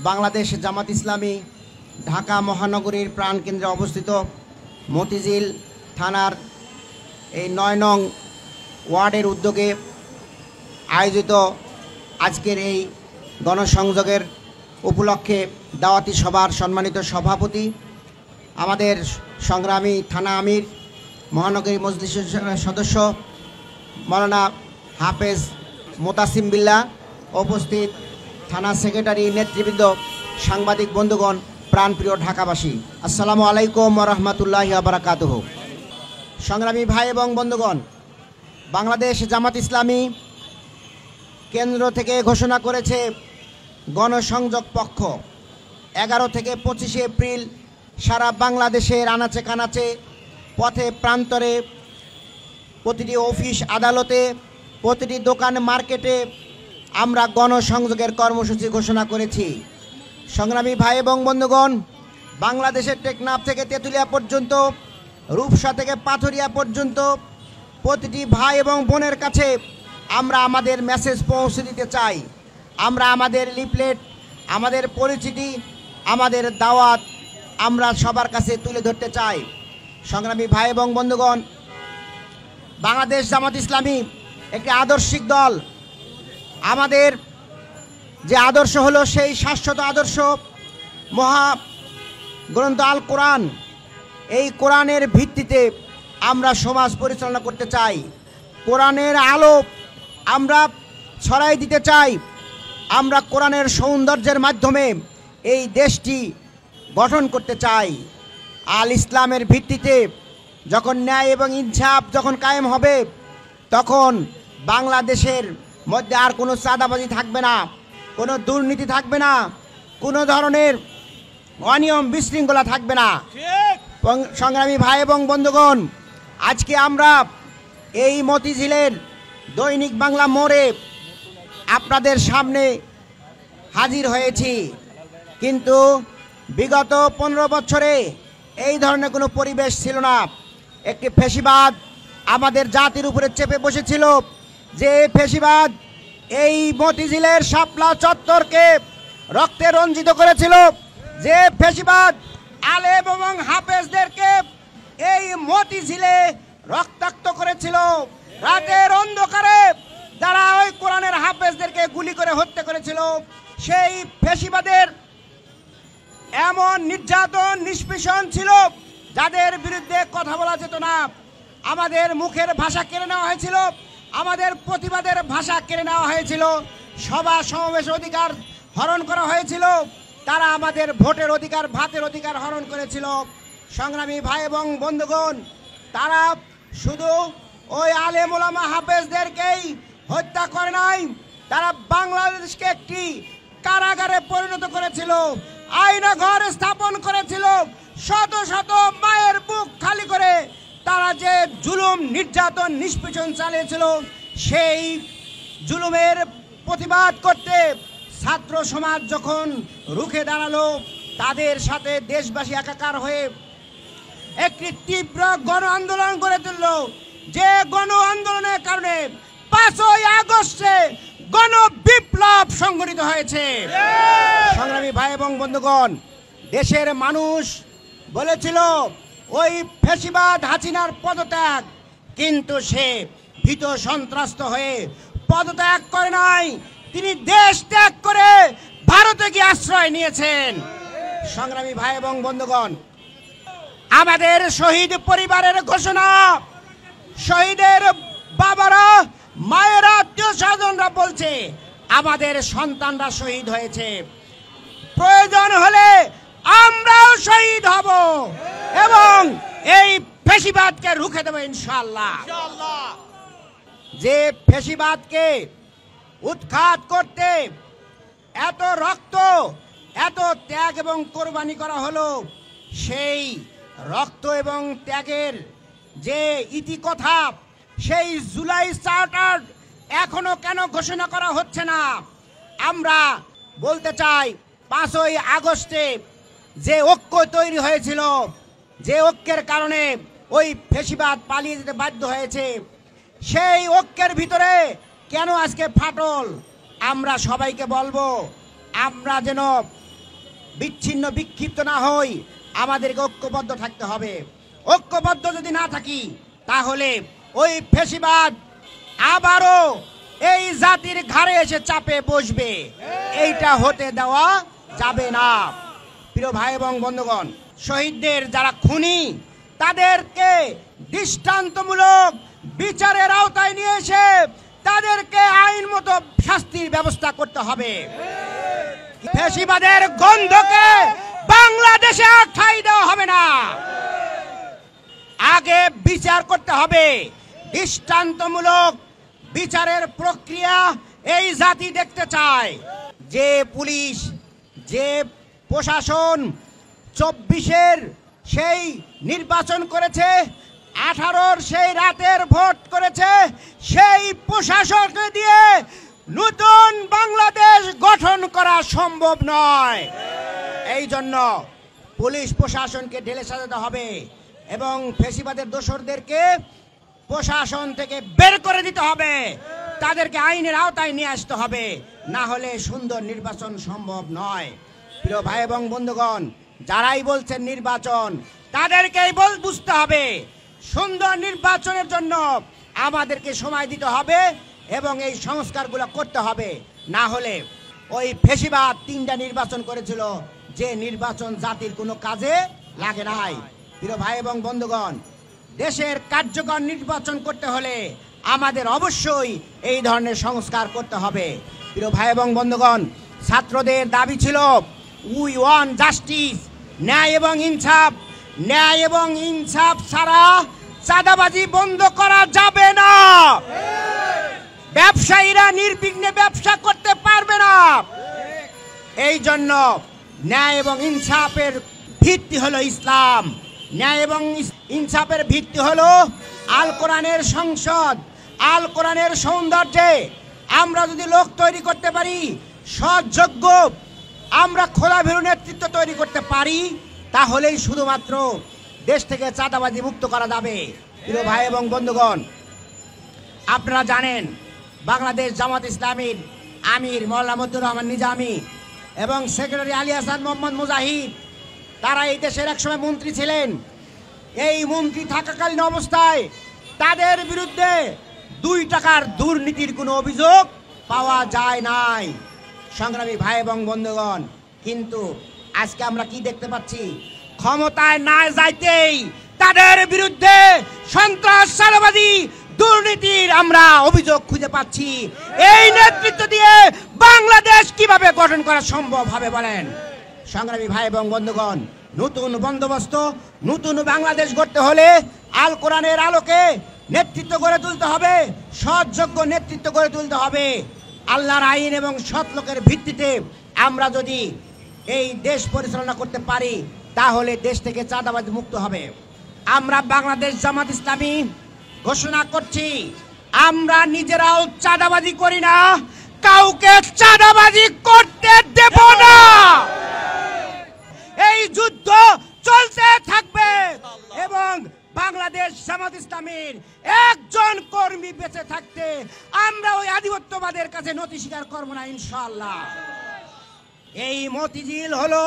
বাংলাদেশ জামাত ইসলামী ঢাকা মহানগরীর প্রাণকেন্দ্রে অবস্থিত মতিঝিল থানার এই ৯ নং ওয়ার্ডের উদ্যোগে আয়োজিত আজকের এই গণসংযোগের উপলক্ষে দাওয়াতি সভার সম্মানিত সভাপতি, আমাদের সংগ্রামী থানা আমির, মহানগরী মজলিসের সদস্য মাওলানা হাফেজ মোতাসিম বিল্লাহ, উপস্থিত থানা সেক্রেটারি, নেতৃবৃন্দ, সাংবাদিক বন্ধুগণ, প্রাণপ্রিয় ঢাকাবাসী, আসসালামু আলাইকুম ওয়া রাহমাতুল্লাহি ওয়া বারাকাতুহু। সংগ্রামী ভাই এবং বন্ধুগণ, বাংলাদেশ জামাত ইসলামী কেন্দ্র থেকে ঘোষণা করেছে গণসংযোগ পক্ষ 11 থেকে 25 এপ্রিল সারা বাংলাদেশের আনাচে কানাচে, পথে প্রান্তরে, প্রতিটি অফিস আদালতে, প্রতিটি দোকান মার্কেটে আমরা গণসংযোগের কর্মসূচি ঘোষণা করেছি। সংগ্রামী ভাই এবং বন্ধুগণ, বাংলাদেশের টেকনাফ থেকে তেঁতুলিয়া পর্যন্ত, রূপসা থেকে পাথরিয়া পর্যন্ত প্রতিটি ভাই এবং বোনের কাছে আমরা আমাদের মেসেজ পৌঁছে দিতে চাই। আমরা আমাদের লিফলেট, আমাদের পরিচিতি, আমাদের দাওয়াত আমরা সবার কাছে তুলে ধরতে চাই। সংগ্রামী ভাই এবং বন্ধুগণ, বাংলাদেশ জামাত ইসলামী একটি আদর্শিক দল। আমাদের যে আদর্শ হলো সেই শাশ্বত আদর্শ মহাগ্রন্থ আল কোরআন। এই কোরআনের ভিত্তিতে আমরা সমাজ পরিচালনা করতে চাই। কোরআনের আলো আমরা ছড়াই দিতে চাই। আমরা কোরআনের সৌন্দর্যের মাধ্যমে এই দেশটি গঠন করতে চাই। আল ইসলামের ভিত্তিতে যখন ন্যায় এবং ইনসাফ যখন কায়েম হবে, তখন বাংলাদেশের মধ্যে আর কোনো চাঁদাবাজি থাকবে না, কোনো দুর্নীতি থাকবে না, কোনো ধরনের অনিয়ম বিশৃঙ্খলা থাকবে না। সংগ্রামী ভাই এবং বন্ধুগণ, আজকে আমরা এই মতিঝিলের দৈনিক বাংলা মোড়ে আপনাদের সামনে হাজির হয়েছি, কিন্তু বিগত 15 বছরে এই ধরনের কোনো পরিবেশ ছিল না। একটি ফ্যাসিবাদ আমাদের জাতির উপরে চেপে বসেছিল, যে ফ্যাসিবাদ এই মতিঝিলের শাপলা চত্বরকে রক্তে রঞ্জিত করেছিল, যে ফ্যাসিবাদ আলেম এবং হাফেজদেরকে এই মতিঝিলে রক্তাক্ত করেছিল। রাতের অন্ধকারে যারা ওই কোরআনের হাফেজদেরকে গুলি করে হত্যা করেছিল, সেই ফ্যাসিবাদের এমন নির্যাতন নিষ্পেষণ ছিল যাদের বিরুদ্ধে কথা বলা যেত না। আমাদের মুখের ভাষা কেড়ে নেওয়া হয়েছিল, আমাদের প্রতিবাদের ভাষা কেড়ে নেওয়া হয়েছিল, সভা সমাবেশ অধিকার হরণ করা হয়েছিল, তারা আমাদের ভোটের অধিকার, ভাতের অধিকার হরণ করেছিল। সংগ্রামী ভাই এবং বন্ধুগণ, তারা শুধু ওই আলেম ওলামা হাফেজদেরকেই হত্যা করে নাই, তারা বাংলাদেশকে একটি কারাগারে পরিণত করেছিল, আয়না ঘর স্থাপন করেছিল। শত শত মায়ের বুক খালি করে তারা যে জুলুম নির্যাতন নিষ্পেষণ চালিয়েছিল, সেই জুলুমের প্রতিবাদ করতে ছাত্র সমাজ যখন রুখে দাঁড়ালো, তাদের সাথে দেশবাসী একাকার হয়ে একটি তীব্র গণ আন্দোলন গড়ে তুলল। যে গণ আন্দোলনের কারণে 5ই আগস্টে গণ বিপ্লব সংগঠিত হয়েছে। সংগ্রামী ভাই এবং বন্ধুগণ, দেশের মানুষ বলেছিল ওই ফ্যাসিবাদ হাসিনার পদত্যাগ, কিন্তু সে ভীত সন্ত্রস্ত হয়ে পদত্যাগ করে নাই, তিনি দেশ ত্যাগ করে ভারতে গিয়ে আশ্রয় নিয়েছেন। সংগ্রামী ভাই এবং বন্ধুগণ, আমাদের শহীদ পরিবারের ঘোষণা, শহীদের বাবারা, মায়েরা, আত্মীয় স্বজনরা বলছে আমাদের সন্তানরা শহীদ হয়েছে, প্রয়োজন হলে আমরাও শহীদ হব এবং এই ফ্যাসিবাদকে রুখে দেব ইনশাআল্লাহ। যে ফ্যাসিবাদকে উৎখাত করতে এত রক্ত, এত ত্যাগ এবং কোরবানি করা হলো, সেই রক্ত এবং ত্যাগের যে ইতিকথা, সেই জুলাই চার্টার এখনো কেন ঘোষণা করা হচ্ছে না? আমরা বলতে চাই, 5ই আগস্টে যে ঐক্য তৈরি হয়েছিল, যে ঐক্যের কারণে ওই ফ্যাসিবাদ পালিয়ে যেতে বাধ্য হয়েছে, সেই ঐক্যের ভিতরে কেন আজকে ফাটল? আমরা সবাইকে বলবো, আমরা যেন বিচ্ছিন্ন বিক্ষিপ্ত না হই, আমাদেরকে ঐক্যবদ্ধ থাকতে হবে। ঐক্যবদ্ধ যদি না থাকি তাহলে ওই ফ্যাসিবাদ আবারও এই জাতির ঘাড়ে এসে চাপে বসবে। এইটা হতে দেওয়া যাবে না। প্রিয় ভাই এবং বন্ধুগণ, শহীদদের যারা খুনি তাদেরকে দৃষ্টান্তমূলক বিচারের আওতায় নিয়ে এসে তাদেরকে আইন মতো শাস্তির ব্যবস্থা করতে হবে। ফ্যাসিবাদের গন্ধকে বাংলাদেশে আর ঠাঁই দেওয়া হবে না। আগে বিচার করতে হবে। দৃষ্টান্তমূলক বিচারের প্রক্রিয়া এই জাতি দেখতে চায়। যে পুলিশ, যে প্রশাসন 24-এর সেই নির্বাচন করেছে, 18-র সেই রাতের ভোট করেছে, সেই প্রশাসনকে দিয়ে নতুন বাংলাদেশ গঠন করা সম্ভব নয়। এই জন্য পুলিশ প্রশাসনকে ঢেলে সাজাতে হবে এবং ফ্যাসিবাদের দোসরদেরকে প্রশাসন থেকে বের করে দিতে হবে। তাদেরকে আইনের আওতায় নিয়ে আসতে হবে, না হলে সুন্দর নির্বাচন সম্ভব নয়। প্রিয় ভাই এবং বন্ধুগণ, যারাই বলছেন নির্বাচন, তাদেরকেই বুঝতে হবে সুন্দর নির্বাচনের জন্য আমাদেরকে সময় দিতে হবে এবং এই সংস্কারগুলো করতে হবে। না হলে ওই ফ্যাসিবাদ 3টা নির্বাচন করেছিল, যে নির্বাচন জাতির কোনো কাজে লাগে নাই। প্রিয় ভাই এবং বন্ধুগণ, দেশের কার্যকর নির্বাচন করতে হলে আমাদের অবশ্যই এই ধরনের সংস্কার করতে হবে। প্রিয় ভাই এবং বন্ধুগণ, ছাত্রদের দাবি ছিল উই ওয়ান্ট জাস্টিস, ন্যায় এবং ইনসাফ। ন্যায় এবং ইনসাফ ছাড়া চাঁদাবাজি বন্ধ করা যাবে না। ব্যবসায়ীরা নির্বিঘ্নে ব্যবসা করতে পারবে না। এই জন্য ন্যায় এবং ইনসাফের ভিত্তি হলো ইসলাম। ন্যায় এবং ইনসাফের ভিত্তি হলো আল কোরআনের সংসদ, আল কোরআনের সৌন্দর্যে আমরা যদি লোক তৈরি করতে পারি, সৎযোগ্য আমরা খোলাভেরু নেতৃত্ব তৈরি করতে পারি, তাহলেই শুধুমাত্র দেশ থেকে চাঁদাবাজি মুক্ত করা যাবে। প্রিয় ভাই এবং বন্ধুগণ, আপনারা জানেন বাংলাদেশ জামাত ইসলামীর আমির মাওলানা মতিউর রহমান নিজামী এবং সেক্রেটারি আলী হাসান মোহাম্মদ মুজাহিদ, তারা এই দেশের একসময় মন্ত্রী ছিলেন। এই মন্ত্রী থাকাকালীন অবস্থায় তাদের বিরুদ্ধে 2 টাকার দুর্নীতির কোনো অভিযোগ পাওয়া যায় নাই। সংগ্রামী ভাই এবং বন্ধুগণ, কিন্তু আজকে আমরা কি দেখতে পাচ্ছি? ক্ষমতায় না যাইতেই তাদের বিরুদ্ধে সন্ত্রাস, চাঁদাবাজি, দুর্নীতির আমরা অভিযোগ খুঁজে পাচ্ছি। এই নেতৃত্ব দিয়ে বাংলাদেশ কিভাবে গঠন করা সম্ভব হবে বলেন? সংগ্রামী ভাই এবং বন্ধুগণ, নতুন বন্দোবস্ত, নতুন বাংলাদেশ গড়তে হলে আল কোরআনের আলোকে নেতৃত্ব গড়ে তুলতে হবে, সৎযোগ্য নেতৃত্ব গড়ে তুলতে হবে। আল্লাহর আইন এবং সৎ লোকের ভিত্তিতে আমরা যদি এই দেশ পরিচালনা করতে পারি, তাহলে দেশ থেকে চাঁদাবাজি মুক্ত হবে। আমরা বাংলাদেশ জামাত ইসলামী ঘোষণা করছি, আমরা নিজেরাও চাঁদাবাজি করি না, কাউকে চাঁদাবাজি করতে দেব না। এই যুদ্ধ চলতে থাকবে এবং বাংলাদেশ জামাত ইসলামীর একজন কর্মী বেঁচে থাকতে আমরা ওই আধিপত্যবাদের কাছে নতি স্বীকার করব না, ইনশাআল্লাহ। এই মতিঝিল হলো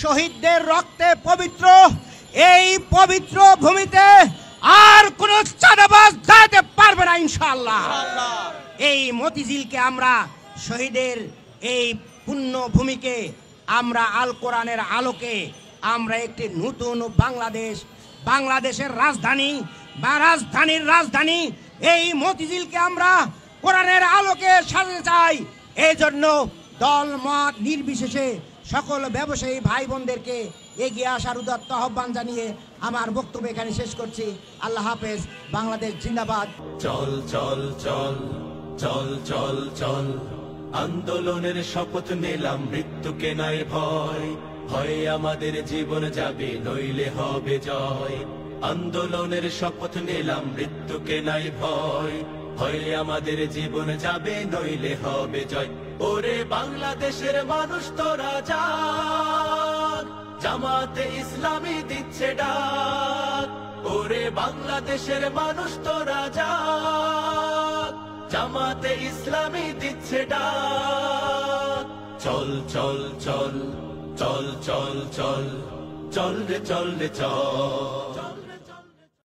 শহীদদের রক্তে পবিত্র। এই পবিত্র ভূমিতে আর কোন চাঁদাবাজ দাঁড়াতে পারবে না, ইনশাআল্লাহ। এই মতিঝিলকে আমরা শহীদের এই পুণ্য ভূমিকে আমরা আল কোরআনের আলোকে আমরা একটি নতুন বাংলাদেশ, বাংলাদেশের রাজধানী বা রাজধানীর রাজধানী এই মতিঝিলকে আমরা কোরআনের আলোকে সাজাতে চাই। এই জন্য দল মত নির্বিশেষে সকল ব্যবসায়ী ভাই বোনদেরকে এগিয়ে আসার উদাত্ত আহ্বান জানিয়ে আমার বক্তব্য এখানে শেষ করছি। আল্লাহ হাফেজ। বাংলাদেশ জিন্দাবাদ। চল চল চল চল চল চল, আন্দোলনের শপথ নিলাম, মৃত্যুকে নাই ভয়। হয় আমাদের জীবন যাবে, নইলে হবে জয়। আন্দোলনের শপথ নিলাম, মৃত্যুকে নাই ভয়। হয় আমাদের জীবন যাবে, নইলে হবে জয়। ওরে বাংলাদেশের মানুষ তোরা জাগ, জামাতে ইসলামী দিচ্ছে ডাক। ওরে বাংলাদেশের মানুষ তোরা জাগ, জামাতে ইসলামী দিচ্ছে ডাক। চল চল চল চল চল চল চল রে চল রে চল।